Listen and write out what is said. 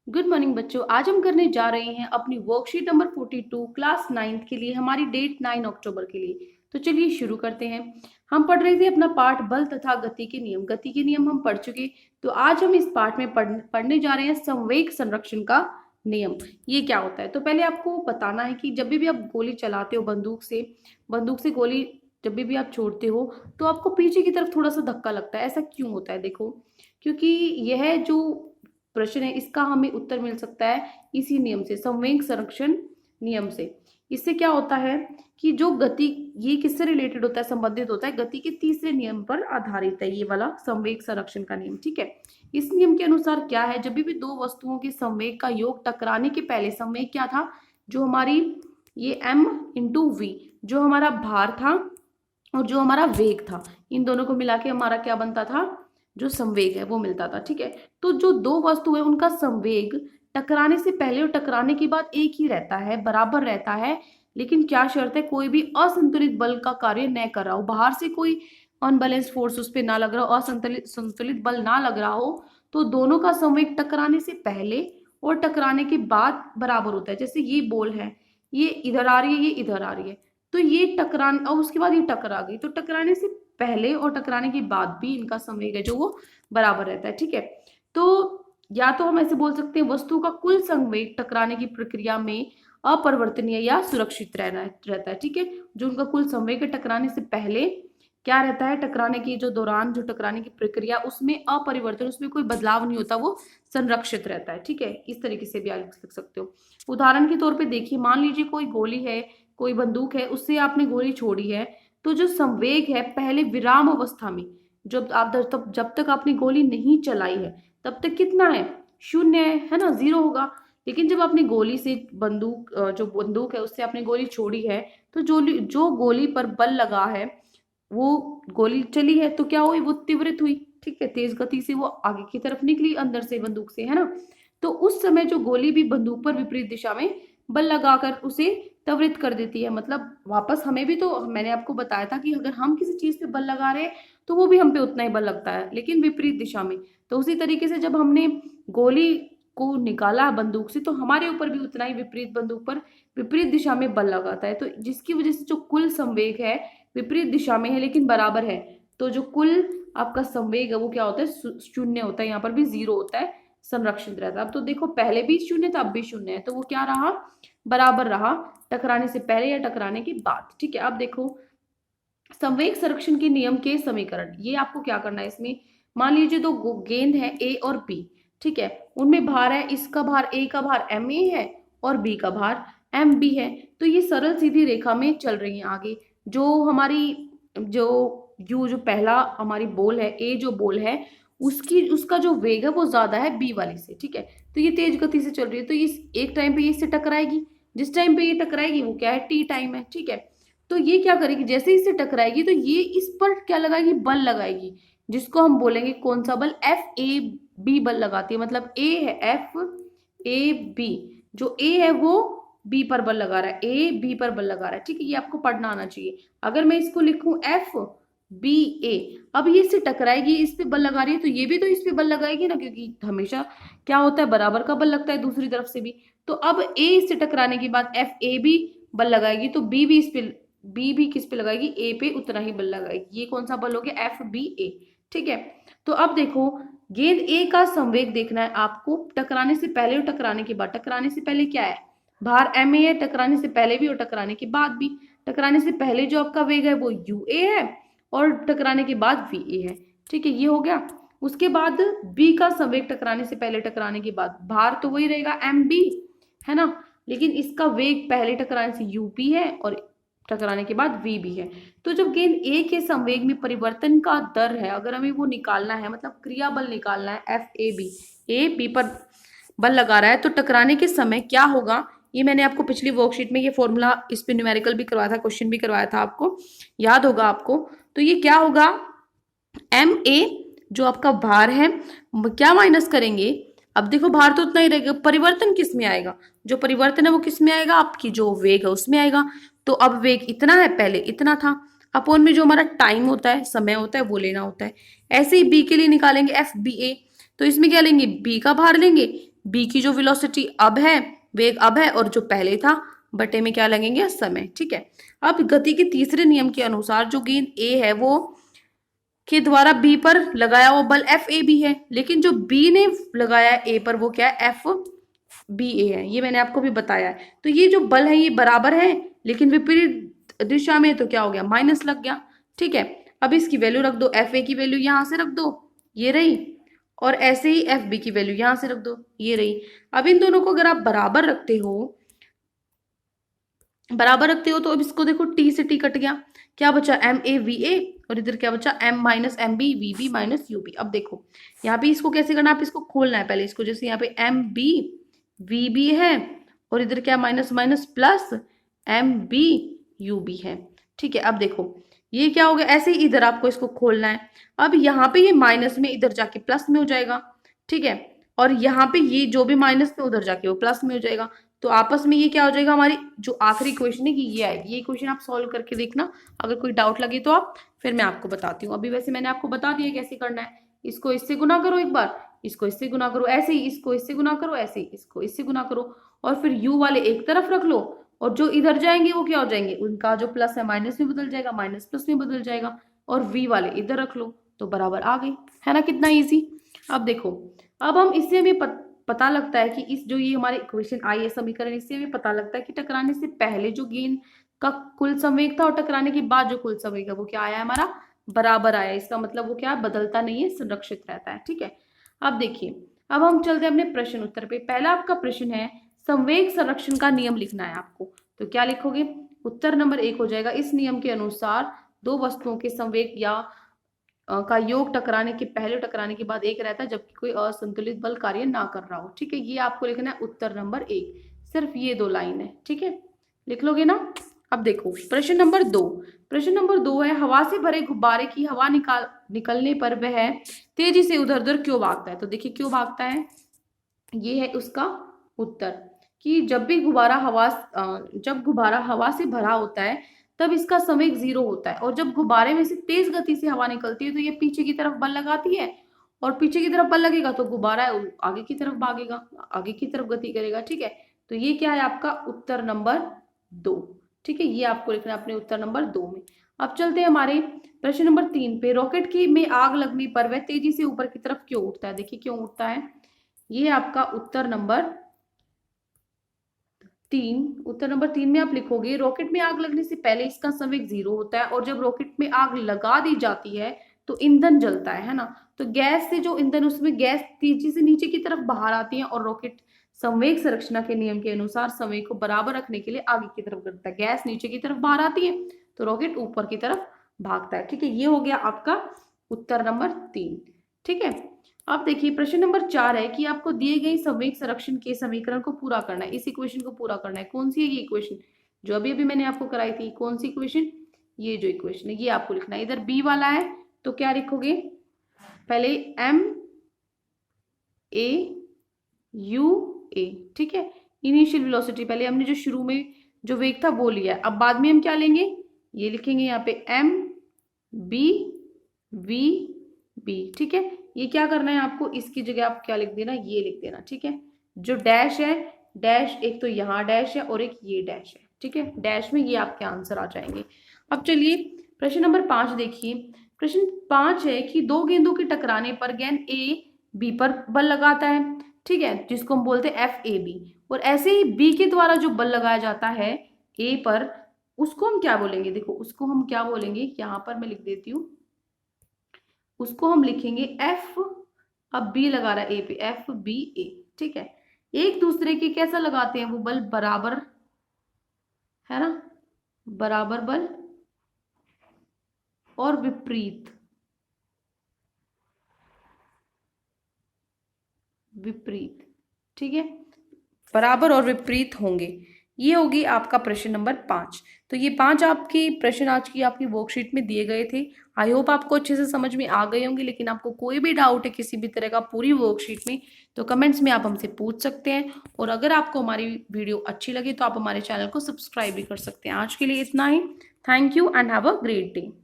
Good morning बच्चों। आज हम करने जा रहे हैं अपनी वर्कशीट नंबर 42 क्लास 9th के लिए, हमारी डेट 9 अक्टूबर के लिए। तो चलिए शुरू करते हैं। हम पढ़ रहे थे अपना पाठ बल तथा गति के नियम। गति के नियम हम पढ़ चुके, तो आज हम इस पाठ में पढ़ने जा रहे हैं संवेग संरक्षण का नियम। ये क्या होता है? तो पहले आपको बताना है कि जब भी आप गोली चलाते हो बंदूक से गोली जब भी आप छोड़ते हो तो आपको पीछे की तरफ थोड़ा सा धक्का लगता है। ऐसा क्यों होता है? देखो, क्योंकि यह जो प्रश्न है इसका हमें उत्तर मिल सकता है इसी नियम से, संवेग संरक्षण नियम से। इससे क्या होता है कि जो गति, ये किससे रिलेटेड होता है, संबंधित होता है गति के तीसरे नियम पर आधारित है ये वाला संवेग संरक्षण का नियम। ठीक है, इस नियम के अनुसार क्या है, जब भी दो वस्तुओं के संवेग का योग टकराने के पहले, संवेग क्या था, जो हमारी ये m इंटू वी, जो हमारा भार था और जो हमारा वेग था, इन दोनों को मिला के हमारा क्या बनता था, जो संवेग है वो मिलता था। ठीक है, तो जो दो वस्तु है उनका संवेग टकराने से पहले और टकराने के बाद एक ही रहता है, बराबर रहता है। लेकिन क्या शर्त है, कोई भी असंतुलित बल का कार्य न कर रहा हो, बाहर से कोई अनबैलेंस फोर्स उस पर ना लग रहा हो, असंतुलित संतुलित बल ना लग रहा हो, तो दोनों का संवेग टकराने से पहले और टकराने के बाद बराबर होता है। जैसे ये बॉल है, ये इधर आ रही है, ये इधर आ रही है, तो ये टकरान और उसके बाद ये टकरा गई, तो टकराने से पहले और टकराने के बाद भी इनका संवेग है जो वो बराबर रहता है। ठीक है, तो या तो हम ऐसे बोल सकते हैं वस्तु का कुल संवेग टकराने की प्रक्रिया में अपरिवर्तनीय या सुरक्षित रहता है। ठीक है, जो उनका कुल संवेग है टकराने से पहले क्या रहता है, टकराने की जो दौरान जो टकराने की प्रक्रिया उसमें अपरिवर्तन, उसमें कोई बदलाव नहीं होता, वो संरक्षित रहता है। ठीक है, इस तरीके से भी आप लिख सकते हो। उदाहरण के तौर पे देखिए, मान लीजिए कोई गोली है, कोई बंदूक है, उससे आपने गोली छोड़ी है, तो जो संवेग है पहले विराम अवस्था में, जब तक आपने गोली नहीं चलाई है तब तक कितना है, शून्य है ना, जीरो होगा। लेकिन जब आपने गोली से जो बंदूक है उससे आपने गोली छोड़ी है, तो जो गोली पर बल लगा है, वो गोली चली है तो क्या हुई, वो तीव्रित हुई। ठीक है, तेज गति से वो आगे की तरफ निकली अंदर से बंदूक से, है ना। तो उस समय जो गोली भी बंदूक पर विपरीत दिशा में बल लगाकर उसे त्वरित कर देती है। मतलब वापस हमें भी, तो मैंने आपको बताया था कि अगर हम किसी चीज पे बल लगा रहे हैं तो वो भी हम पे उतना ही बल लगता है, लेकिन विपरीत दिशा में। तो उसी तरीके से जब हमने गोली को निकाला बंदूक से, तो हमारे ऊपर भी उतना ही विपरीत, बंदूक पर विपरीत दिशा में बल लगाता है, तो जिसकी वजह से जो कुल संवेग है विपरीत दिशा में है लेकिन बराबर है, तो जो कुल आपका संवेग है वो क्या होता है, शून्य होता है। यहाँ पर भी जीरो होता है, संरक्षित रहता है। अब तो देखो, पहले भी शून्य था, अब भी शून्य है, तो वो क्या रहा, बराबर रहा, टकराने से पहले या टकराने के बाद। ठीक है, अब देखो संवेग संरक्षण के नियम के समीकरण, ये आपको क्या करना है इसमें, मान लीजिए दो गेंद है ए और बी। ठीक है, उनमें भार है, इसका भार, ए का भार एम ए है और बी का भार एम बी है। तो ये सरल सीधी रेखा में चल रही है आगे। जो हमारी जो यू जो पहला हमारी बॉल है, ए जो बॉल है, उसका जो वेग है वो ज्यादा है बी वाली से। ठीक है, तो ये तेज गति से चल रही है, तो इस एक टाइम पे ये इससे टकराएगी, जिस टाइम पे ये टकराएगी वो क्या है, टी टाइम है। ठीक है, तो ये क्या करेगी, जैसे इससे टकराएगी तो ये इस पर क्या लगाएगी, बल लगाएगी, जिसको हम बोलेंगे कौन सा बल, एफ ए बी बल लगाती है। मतलब ए है एफ ए बी, जो ए है वो बी पर बल लगा रहा है, ए बी पर बल लगा रहा है। ठीक है, ये आपको पढ़ना आना चाहिए। अगर मैं इसको लिखूं एफ बी ए, अब ये इससे टकराएगी, इस पे बल लगा रही है, तो ये भी तो इस पे बल लगाएगी ना, क्योंकि हमेशा क्या होता है, बराबर का बल लगता है दूसरी तरफ से भी। तो अब ए इससे टकराने के बाद एफ ए भी बल लगाएगी, तो बी भी किस पे लगाएगी, ए पे उतना ही बल लगाएगी। ये कौन सा बल हो गया, एफ बी ए। ठीक है, तो अब देखो गेंद ए का संवेग देखना है आपको, टकराने से पहले और टकराने के बाद। टकराने से पहले क्या है, भार एम ए है, टकराने से पहले भी और टकराने के बाद भी। टकराने से पहले जो आपका वेग है वो यू ए है और टकराने के बाद वी ए है। ठीक है, ये हो गया। उसके बाद बी का संवेग टकराने से पहले टकराने के बाद, भार तो वही रहेगा एम बी, है ना, लेकिन इसका वेग पहले टकराने से यूपी है और टकराने के बाद वी भी है। तो जब गेंद ए के संवेग में परिवर्तन का दर है, अगर हमें वो निकालना है, मतलब क्रिया बल निकालना है, एफ ए बी पर बल लगा रहा है, तो टकराने के समय क्या होगा, ये मैंने आपको पिछली वर्कशीट में ये फॉर्मूला, इस पे न्यूमेरिकल भी करवाया था, क्वेश्चन भी करवाया था, आपको याद होगा आपको। तो ये क्या होगा, एम ए जो आपका भार है क्या माइनस करेंगे, अब देखो भार तो उतना ही रहेगा, परिवर्तन किस में आएगा, जो परिवर्तन है वो किस में आएगा, आपकी जो वेग है उसमें आएगा। तो अब वेग इतना है, पहले इतना था, अपोन में जो हमारा टाइम होता है, समय होता है, वो लेना होता है। ऐसे ही बी के लिए निकालेंगे एफ बी ए, तो इसमें क्या लेंगे, बी का भार लेंगे, बी की जो वेलोसिटी अब है, वेग अब है, और जो पहले था बटे में क्या लगेंगे, समय। ठीक है, अब गति के तीसरे नियम के अनुसार जो गेंद ए है वो के द्वारा बी पर लगाया हुआ बल एफ ए बी है, लेकिन जो बी ने लगाया ए पर वो क्या है, एफ बी ए है। ये मैंने आपको भी बताया है। तो ये जो बल है ये बराबर है, लेकिन विपरीत दिशा में, तो क्या हो गया, माइनस लग गया। ठीक है, अब इसकी वैल्यू रख दो, एफ ए की वैल्यू यहां से रख दो, ये रही, और ऐसे ही एफ बी की वैल्यू यहां से रख दो, ये रही। अब इन दोनों को अगर आप बराबर रखते हो तो अब इसको देखो, टी से टी कट गया, क्या बचा, एम ए वी ए, और इधर क्या बचा, M minus M B V B minus U B. अब देखो यहाँ पे इसको कैसे करना, आप इसको खोलना है पहले इसको, जैसे यहाँ पे एम बी वी बी है, और इधर क्या, minus minus plus M B U B है। ठीक है, अब देखो ये क्या हो गया, ऐसे ही इधर आपको इसको खोलना है। अब यहाँ पे ये माइनस में इधर जाके प्लस में हो जाएगा। ठीक है, और यहाँ पे ये जो भी माइनस में उधर जाके वो प्लस में हो जाएगा। तो आपस में ये क्या हो जाएगा, हमारी जो आखिरी क्वेश्चन है कि ये आएगी। ये क्वेश्चन आप सॉल्व करके देखना, अगर कोई डाउट लगे तो आप, फिर मैं आपको बताती हूँ। अभी वैसे मैंने आपको बता दिया कैसे करना है। इसको इससे गुना करो एक बार, इसको इससे गुना करो, ऐसे ही इसको इससे गुना करो, ऐसे ही इसको इससे गुना करो, और फिर u वाले एक तरफ रख लो, और जो इधर जाएंगे वो क्या हो जाएंगे, उनका जो प्लस है माइनस में बदल जाएगा, माइनस प्लस में बदल जाएगा, और v वाले इधर रख लो, तो बराबर आ गई, है ना, कितना इजी। अब देखो, अब हम इससे हमें पता लगता है कि इस जो ये हमारे इक्वेशन आई है, समीकरण, इससे हमें पता लगता है कि टकराने से पहले जो गेंद का कुल संवेग था और टकराने के बाद जो कुल संवेग है वो क्या आया, हमारा बराबर आया। इसका मतलब वो क्या, बदलता नहीं है, संरक्षित रहता है। ठीक है, अब देखिए, अब हम चलते हैं अपने प्रश्न उत्तर पे। पहला आपका प्रश्न है, संवेग संरक्षण का नियम लिखना है आपको। तो क्या लिखोगे, उत्तर नंबर 1 हो जाएगा, इस नियम के अनुसार दो वस्तुओं के संवेग या का योग टकराने के पहले टकराने के बाद एक रहता है, जबकि कोई असंतुलित बल कार्य ना कर रहा हो। ठीक है, ये आपको लिखना है उत्तर नंबर 1, सिर्फ ये 2 लाइन है। ठीक है, लिख लोगे ना। अब देखो प्रश्न नंबर 2, प्रश्न नंबर 2 है, हवा से भरे गुब्बारे की हवा निकलने पर वह तेजी से उधर उधर क्यों भागता है। तो देखिए क्यों भागता है, ये है उसका उत्तर, कि जब गुब्बारा हवा से भरा होता है तब इसका संवेग 0 होता है, और जब गुब्बारे में से तेज गति से हवा निकलती है तो ये पीछे की तरफ बल लगाती है, और पीछे की तरफ बल लगेगा तो गुब्बारा आगे की तरफ भागेगा, आगे की तरफ गति करेगा। ठीक है, तो ये क्या है आपका उत्तर नंबर 2। ठीक है, ये आपको लिखना है अपने उत्तर नंबर 2 में। अब चलते हैं हमारे प्रश्न नंबर 3 पे, रॉकेट की में आग लगने पर वह तेजी से ऊपर की तरफ क्यों उठता है। देखिए क्यों उठता है, ये आपका उत्तर नंबर 3, उत्तर नंबर 3 में आप लिखोगे, रॉकेट में आग लगने से पहले इसका संवेग 0 होता है, और जब रॉकेट में आग लगा दी जाती है तो ईंधन जलता है ना। तो गैस से जो ईंधन, उसमें गैस तेजी से नीचे की तरफ बाहर आती है, और रॉकेट संवेग संरचना के नियम के अनुसार संवेग को बराबर रखने के लिए आगे की तरफ करता है। गैस नीचे की तरफ बाहर आती है तो रॉकेट ऊपर की तरफ भागता है। ठीक है, ये हो गया आपका उत्तर नंबर 3। ठीक है, अब देखिए प्रश्न नंबर 4 है कि आपको दिए गए संवेग संरक्षण के समीकरण को पूरा करना है, इस इक्वेशन को पूरा करना है। कौन सी है ये इक्वेशन, जो अभी अभी मैंने आपको कराई थी, कौन सी इक्वेशन, ये जो इक्वेशन है ये आपको लिखना है। इधर बी वाला है तो क्या लिखोगे, पहले एम ए यू ए। ठीक है, इनिशियल वेलोसिटी, पहले हमने जो शुरू में जो वेग था वो लिया, अब बाद में हम क्या लेंगे, ये लिखेंगे यहाँ पे एम बी वी बी। ठीक है, ये क्या करना है आपको, इसकी जगह आप क्या लिख देना, ये लिख देना। ठीक है, जो डैश है, डैश एक तो यहाँ डैश है और एक ये डैश है। ठीक है, डैश में ये आपके आंसर आ जाएंगे। अब चलिए प्रश्न नंबर 5 देखिए, प्रश्न 5 है कि दो गेंदों के टकराने पर गेंद ए बी पर बल लगाता है। ठीक है, जिसको हम बोलते हैं एफ ए बी, और ऐसे ही बी के द्वारा जो बल लगाया जाता है ए पर, उसको हम क्या बोलेंगे, देखो उसको हम क्या बोलेंगे, यहाँ पर मैं लिख देती हूँ, उसको हम लिखेंगे एफ, अब बी लगा रहा है ए पे, एफ बी ए। ठीक है, एक दूसरे के कैसा लगाते हैं वो बल, बराबर, है ना, बराबर बल और विपरीत, विपरीत। ठीक है, बराबर और विपरीत होंगे। ये होगी आपका प्रश्न नंबर 5। तो ये 5 आपके प्रश्न आज की आपकी वर्कशीट में दिए गए थे। आई होप आपको अच्छे से समझ में आ गए होंगे, लेकिन आपको कोई भी डाउट है किसी भी तरह का पूरी वर्कशीट में, तो कमेंट्स में आप हमसे पूछ सकते हैं। और अगर आपको हमारी वीडियो अच्छी लगे तो आप हमारे चैनल को सब्सक्राइब भी कर सकते हैं। आज के लिए इतना ही, thank you and have a great day.